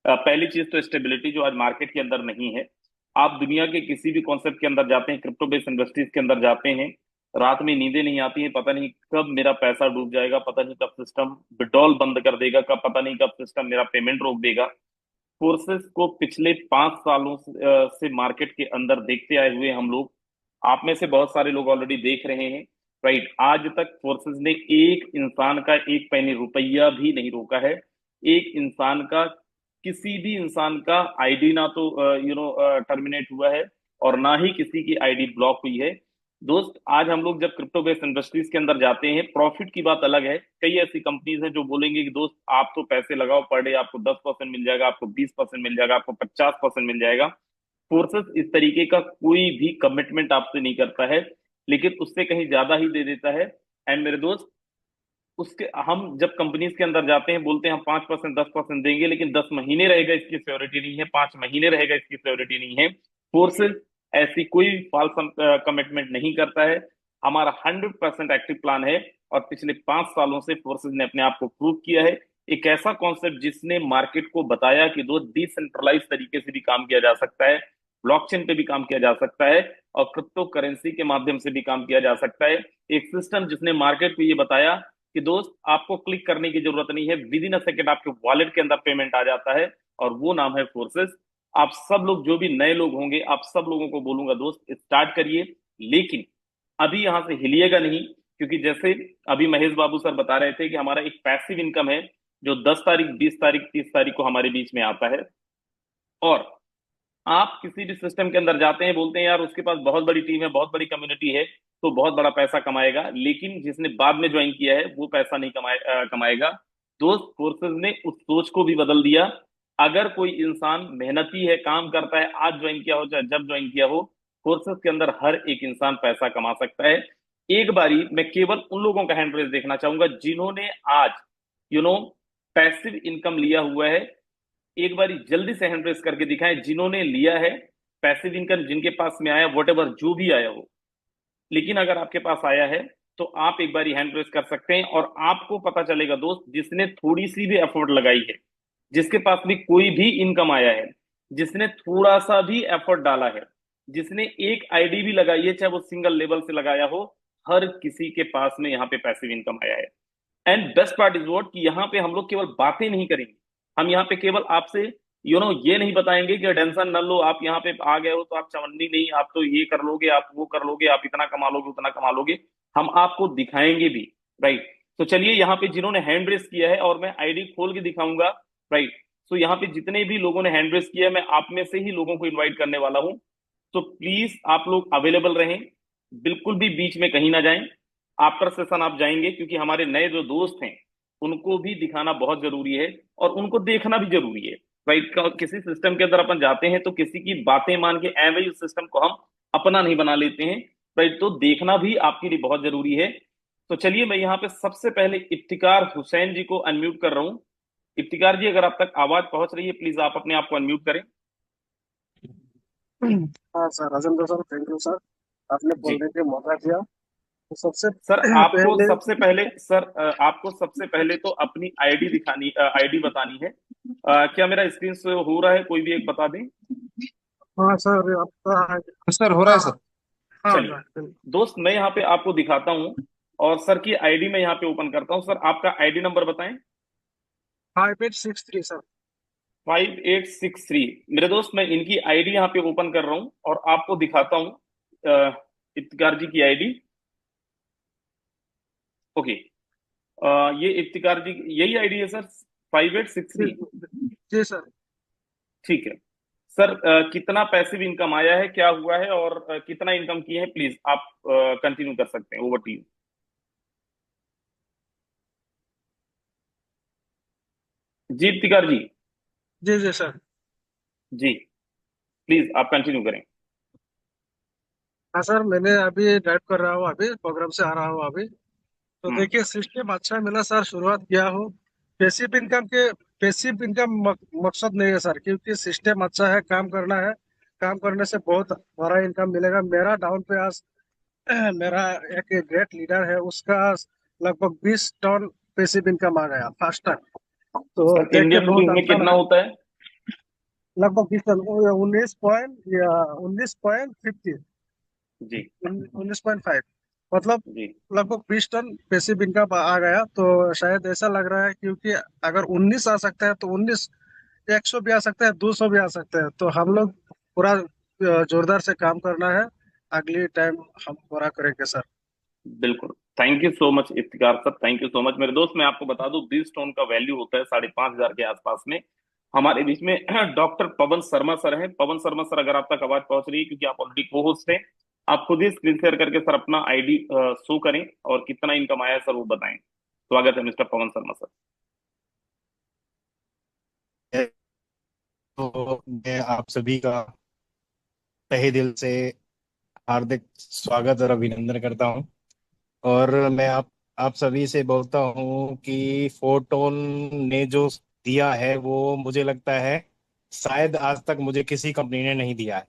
पहली चीज तो स्टेबिलिटी, जो आज मार्केट के अंदर नहीं है। आप दुनिया के किसी भी कॉन्सेप्ट के अंदर जाते हैं, क्रिप्टो बेस्ड इंडस्ट्रीज के अंदर जाते हैं, रात में नींदें नहीं आती हैं, पता नहीं कब मेरा पैसा डूब जाएगा, पता नहीं कब सिस्टम विड्रॉल बंद कर देगा, कब पता नहीं कब सिस्टम मेरा पेमेंट रोक देगा। फोर्सेस को पिछले 5 सालों से मार्केट के अंदर देखते आए हुए हम लोग, आप में से बहुत सारे लोग ऑलरेडी देख रहे हैं, राइट। आज तक फोर्सेस ने एक इंसान का एक पैनी रुपया भी नहीं रोका है। एक इंसान का, किसी भी इंसान का आईडी ना तो टर्मिनेट हुआ है, और ना ही किसी की आईडी ब्लॉक हुई है। दोस्त, आज हम लोग जब क्रिप्टो बेस्ड इंडस्ट्रीज के अंदर जाते हैं, प्रॉफिट की बात अलग है। कई ऐसी कंपनीज हैं जो बोलेंगे कि दोस्त आप तो पैसे लगाओ, पर डे आपको 10% मिल जाएगा, आपको 20% मिल जाएगा, आपको 50% मिल जाएगा। फोर्सेस इस तरीके का कोई भी कमिटमेंट आपसे नहीं करता है, लेकिन उससे कहीं ज्यादा ही दे देता है। एंड मेरे दोस्त, उसके हम जब कंपनीज के अंदर जाते हैं, बोलते हैं हम 5% 10% देंगे, लेकिन 10 महीने रहेगा इसकी सिक्योरिटी नहीं है, 5 महीने रहेगा इसकी सिक्योरिटी नहीं है। फोर्सेस ऐसी कोई फॉल्स कमिटमेंट नहीं करता है। हमारा 100% एक्टिव प्लान है, और पिछले 5 सालों से फोर्सेस ने अपने आप को प्रूव किया है। एक ऐसा कॉन्सेप्ट जिसने मार्केट को बताया कि दो डिसेंट्रलाइज तरीके से भी काम किया जा सकता है, ब्लॉकचेन पे भी काम किया जा सकता है, और क्रिप्टो करेंसी के माध्यम से भी काम किया जा सकता है। एक सिस्टम जिसने मार्केट को ये बताया कि दोस्त आपको क्लिक करने की जरूरत नहीं है, विद इन अ सेकेंड आपके वॉलेट के अंदर पेमेंट आ जाता है, और वो नाम है फोर्सेस। आप सब लोग जो भी नए लोग होंगे, आप सब लोगों को बोलूंगा दोस्त, स्टार्ट करिए। लेकिन अभी यहाँ से हिलिएगा नहीं, क्योंकि जैसे अभी महेश बाबू सर बता रहे थे कि हमारा एक पैसिव इनकम है जो 10 तारीख, 20 तारीख, 30 तारीख को हमारे बीच में आता है। और आप किसी भी सिस्टम के अंदर जाते हैं, बोलते हैं यार उसके पास बहुत बड़ी टीम है, बहुत बड़ी कम्युनिटी है, तो बहुत बड़ा पैसा कमाएगा, लेकिन जिसने बाद में ज्वाइन किया है वो पैसा नहीं कमाएगा। दोस्त, फोर्सेस ने उस सोच को भी बदल दिया। अगर कोई इंसान मेहनती है, काम करता है, आज ज्वाइन किया हो चाहे जब ज्वाइन किया हो, फोर्सेस के अंदर हर एक इंसान पैसा कमा सकता है। एक बारी मैं केवल उन लोगों का हैंड रेस देखना चाहूंगा जिन्होंने आज पैसिव इनकम लिया हुआ है। एक बारी जल्दी से हैंड रेस करके दिखाएं जिन्होंने लिया है पैसिव इनकम, जिनके पास में आया, वट एवर जो भी आया हो। लेकिन अगर आपके पास आया है तो आप एक बारी हैंड रेस कर सकते हैं, और आपको पता चलेगा दोस्त, जिसने थोड़ी सी भी एफर्ट लगाई है, जिसके पास भी कोई भी इनकम आया है, जिसने थोड़ा सा भी एफर्ट डाला है, जिसने एक आईडी भी लगाई है, चाहे वो सिंगल लेवल से लगाया हो, हर किसी के पास में यहाँ पे पैसिव इनकम आया है। And best part is what कि यहाँ पे हम लोग केवल बातें नहीं करेंगे, हम यहाँ पे केवल आपसे ये नहीं बताएंगे कि टेंशन न लो, आप यहाँ पे आ गए हो तो आप चवन्नी नहीं, आप तो ये कर लोगे, आप वो कर लोगे, आप इतना कमा लोगे, उतना कमा लोगे। हम आपको दिखाएंगे भी। राइट। तो चलिए, यहाँ पे जिन्होंने हैंड रेस किया है, और मैं आईडी खोल के दिखाऊंगा। राइट। तो यहाँ पे जितने भी लोगों ने हैंड रेस किया है, मैं आप में से ही लोगों को इन्वाइट करने वाला हूँ। तो प्लीज आप लोग अवेलेबल रहें, बिल्कुल भी बीच में कहीं ना जाएं। आफ्टर सेशन आप जाएंगे, क्योंकि हमारे नए जो दोस्त हैं उनको भी दिखाना बहुत जरूरी है, और उनको देखना भी जरूरी है। राइट। किसी सिस्टम के अंदर अपन जाते हैं तो किसी की बातें मान के वही उस सिस्टम को हम अपना नहीं बना लेते हैं। राइट। तो देखना भी आपके लिए बहुत जरूरी है। तो चलिए, मैं यहाँ पे सबसे पहले इफ्तिकार हुसैन जी को अनम्यूट कर रहा हूँ। इफ्तिकार जी, अगर आप तक आवाज पहुंच रही है, प्लीज आप अपने आप को अनम्यूट करें। हाँ sir, Rajendra sir, thank you sir, आपने जी बोलने के मौका दिया। तो सबसे सर, पहले आपको सबसे पहले तो अपनी आईडी दिखानी, आईडी बतानी है। क्या मेरा स्क्रीन से हो रहा है? कोई भी एक बता दें। हाँ सर, आपका सर हो रहा है हाँ सर। हाँ चलिए दोस्त, मैं यहाँ पे आपको दिखाता हूँ, और सर की आईडी मैं यहाँ पे ओपन करता हूँ। सर, आपका आईडी नंबर बताएं। 5863 सर। 5863। मेरे दोस्त, मैं इनकी आईडी यहाँ पे ओपन कर रहा हूँ और आपको दिखाता हूँ इफ्तिकार जी की आईडी। ओके। ये इफ्तिकार जी यही आईडी है सर, 5863। जी सर। ठीक है सर। कितना पैसिव इनकम आया है, क्या हुआ है, और कितना इनकम की है, प्लीज आप कंटिन्यू कर सकते हैं। Over to you. जी इफ्तिकार जी। जी जी सर। जी प्लीज आप कंटिन्यू करें। हाँ सर, मैंने अभी ड्राइव कर रहा हूँ, अभी प्रोग्राम से आ रहा हूँ अभी। तो हम्म। देखिए, सिस्टम अच्छा मिला सर, शुरुआत किया हो। पैसिव इनकम मकसद नहीं है सर, क्योंकि सिस्टम अच्छा है, काम करना है। काम करने से बहुत बड़ा इनकम मिलेगा। मेरा डाउन पे आज मेरा एक ग्रेट लीडर है, उसका लगभग 20 टन पैसिव इनकम आ गया फर्स्ट टाइम। तो सर, देख के इंडियन रुपीज बहुत में अच्छा कितना लगा। होता है? लगभग 20 टन, 19.50, जी 19.5, मतलब जी लगभग 20 टन पैसिव इनकम आ गया। तो शायद ऐसा लग रहा है, क्योंकि अगर 19 आ सकता है तो 19, 100 भी आ सकता है, 200 भी आ सकता है। तो हम लोग पूरा जोरदार से काम करना है। अगली टाइम हम पूरा करेंगे सर। बिल्कुल। Thank you so much Iftikhar sir, thank you so much. मेरे दोस्त, मैं आपको बता दूं, 20 टन का वैल्यू होता है 5,500 के आसपास में। हमारे बीच में डॉक्टर पवन शर्मा सर हैं। पवन शर्मा सर, अगर आप तक आवाज पहुंच रही है, क्योंकि आप ऑलरेडी को होस्ट हैं, आप खुद ही स्क्रीन शेयर करके सर अपना आईडी शो करें, और कितना इनकम आया है सर वो बताएं। स्वागत है मिस्टर पवन शर्मा सर। तो मैं आप सभी का तहे दिल से हार्दिक स्वागत और अभिनंदन करता हूं। और मैं आप सभी से बोलता हूं कि फोटोन ने जो दिया है वो मुझे लगता है शायद आज तक मुझे किसी कंपनी ने नहीं दिया है।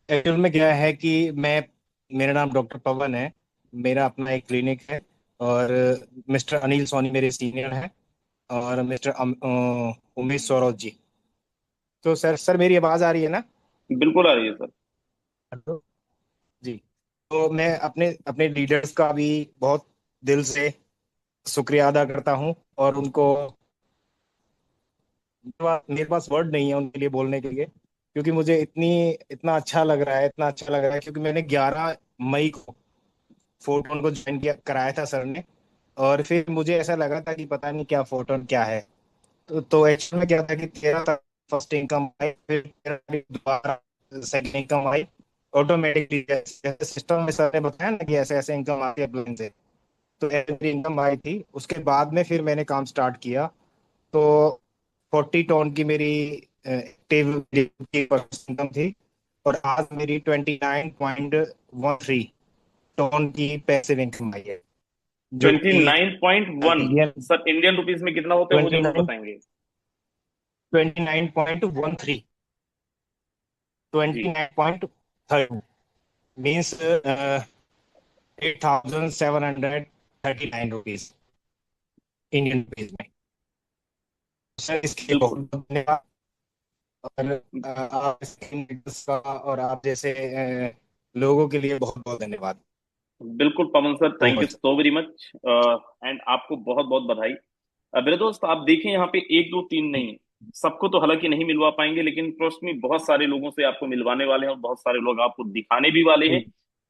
एक्चुअल में क्या है कि मेरा नाम डॉक्टर पवन है, मेरा अपना एक क्लिनिक है, और मिस्टर अनिल सोनी मेरे सीनियर हैं, और मिस्टर उमेश सौरभ जी। तो सर मेरी आवाज आ रही है ना? बिल्कुल आ रही है सर। हेलो जी। तो मैं अपने अपने लीडर्स का भी बहुत दिल से शुक्रिया अदा करता हूं, और उनको मेरे पास वर्ड नहीं है उनके लिए बोलने के लिए, क्योंकि मुझे इतना अच्छा लग रहा है, इतना अच्छा लग रहा है, क्योंकि मैंने मई को फोटोन को ज्वाइन किया कराया था सर ने। और फिर मुझे ऐसा लगा था कि पता नहीं क्या फोटोन क्या है। तो एक्चुअल में क्या था कि 13 था फर्स्ट इनकम आई, फिर 13 दोबारा सेकंड इनकम आई ऑटोमेटिकली। जैसे सिस्टम में सर ने बताया ना कि ऐसे ऐसे इनकम आती है प्लान से, तो ऐसी इनकम आई थी। उसके बाद में फिर मैंने काम स्टार्ट किया। तो 40 टन की मेरी एक्टिव इनकम थी, और आज मेरी 29.13 टन की पैसिव इनकम आई है, जो कि 29.1? इंडियन सर इंडियन रुपीस में कितना होता है वो ट्वेंटी जरूर नाइन बताएंगे। 29.13 जी 29.30 मीन्स 8,739 इंडियन रुपीज में। सर इसके लिए बहुत बिल्कुल बहुत धन्यवाद। और आप का और आप जैसे लोगों के लिए बहुत बहुत धन्यवाद। बिल्कुल Pavan sir, so thank you much. So very much. And आपको बहुत बहुत बधाई। मेरे दोस्त आप देखें यहाँ पे एक दो तीन नहीं, सबको तो हालांकि नहीं मिलवा पाएंगे, लेकिन ट्रस्ट में बहुत सारे लोगों से आपको मिलवाने वाले हैं और बहुत सारे लोग आपको दिखाने भी वाले हैं।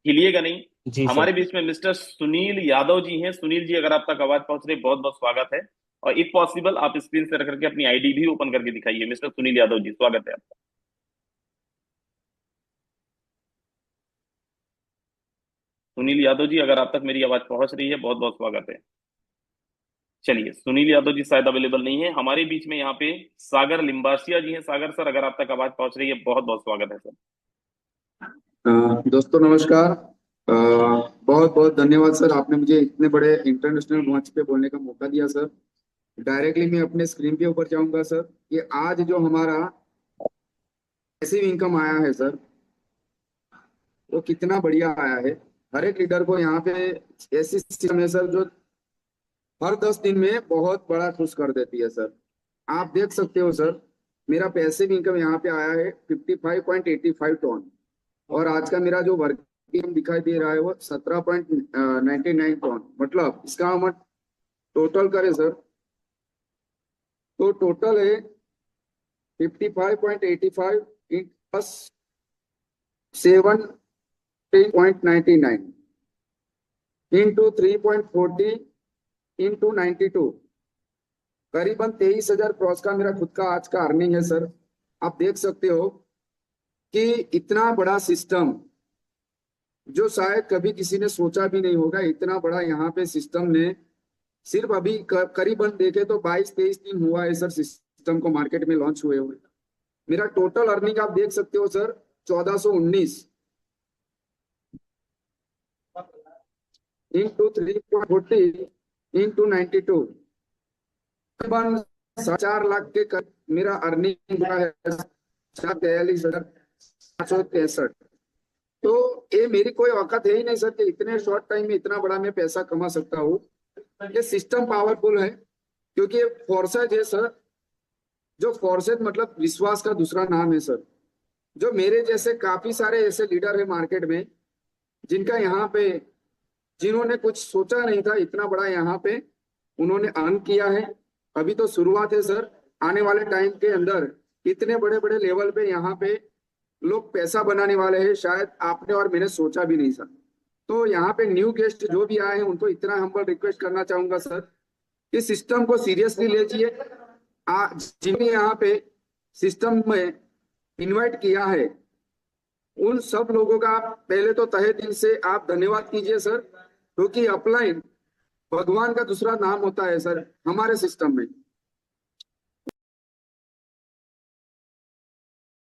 हिलिएगा नहीं। जी सर। हमारे बीच में मिस्टर सुनील यादव जी हैं। सुनील जी, अगर आप तक आवाज पहुंच रही है, बहुत बहुत स्वागत है। और इफ पॉसिबल आप स्क्रीन से रख करके अपनी आईडी भी ओपन करके दिखाइए। मिस्टर सुनील यादव जी, स्वागत है आपका। सुनील यादव जी, अगर आप तक मेरी आवाज पहुंच रही है, बहुत बहुत स्वागत है। चलिए, सुनील यादव जी शायद अवेलेबल नहीं है हमारे बीच में। यहाँ पे सागर लिम्बासिया जी हैं। सागर सर, अगर आप तक आवाज पहुंच रही है, बहुत बहुत स्वागत है सर। दोस्तों नमस्कार। बहुत बहुत धन्यवाद सर, आपने मुझे इतने बड़े इंटरनेशनल मंच पे बोलने का मौका दिया सर। डायरेक्टली मैं अपने स्क्रीन के ऊपर जाऊंगा सर कि आज जो हमारा पैसिव इनकम आया है सर, वो कितना बढ़िया आया है। हर एक लीडर को यहाँ पे ऐसी सिस्टम है सर जो हर 10 दिन में बहुत बड़ा खुश कर देती है सर। आप देख सकते हो सर, मेरा पैसिव इनकम यहाँ पे आया है 55.85 टन। और आज का मेरा जो वर्क दिखाई दे रहा है वो 17.99 टन। मतलब इसका हम टोटल करें सर, तो टोटल है 55.85 प्लस 17.99 इंटू 3.40 इंटू 92, करीबन 23,000 क्रॉस का मेरा खुद का आज का अर्निंग है सर। आप देख सकते हो कि इतना बड़ा सिस्टम जो शायद कभी किसी ने सोचा भी नहीं होगा, इतना बड़ा यहाँ पे सिस्टम ने सिर्फ अभी करीबन देखे तो 22-23 दिन हुआ है सर सिस्टम को मार्केट में लॉन्च हुए हुए। मेरा टोटल अर्निंग आप देख सकते हो सर 1419 इंटू 3.40 इंटू 92, करीबन 4 लाख के मेरा अर्निंग हुआ है 43,563। तो ये मेरी कोई औकात है ही नहीं सर कि इतने शॉर्ट टाइम में इतना बड़ा मैं पैसा कमा सकता हूँ। ये सिस्टम पावरफुल है क्योंकि ये फोर्सेज है सर। जो फोर्सेज मतलब विश्वास का दूसरा नाम है सर। जो मेरे जैसे काफी सारे ऐसे लीडर है मार्केट में जिनका यहाँ पे, जिन्होंने कुछ सोचा नहीं था इतना बड़ा यहाँ पे उन्होंने अर्न किया है। अभी तो शुरुआत है सर, आने वाले टाइम के अंदर इतने बड़े बड़े लेवल पे यहाँ पे लोग पैसा बनाने वाले हैं, शायद आपने और मैंने सोचा भी नहीं सर। तो यहाँ पे न्यू गेस्ट जो भी आए हैं उनको इतना हम्बल रिक्वेस्ट करना चाहूंगा सर, इस सिस्टम को सीरियसली लीजिए। जिन्हें यहाँ पे सिस्टम में इनवाइट किया है उन सब लोगों का आप पहले तो तहे दिल से आप धन्यवाद कीजिए सर, क्योंकि अपलाइन भगवान का दूसरा नाम होता है सर हमारे सिस्टम में।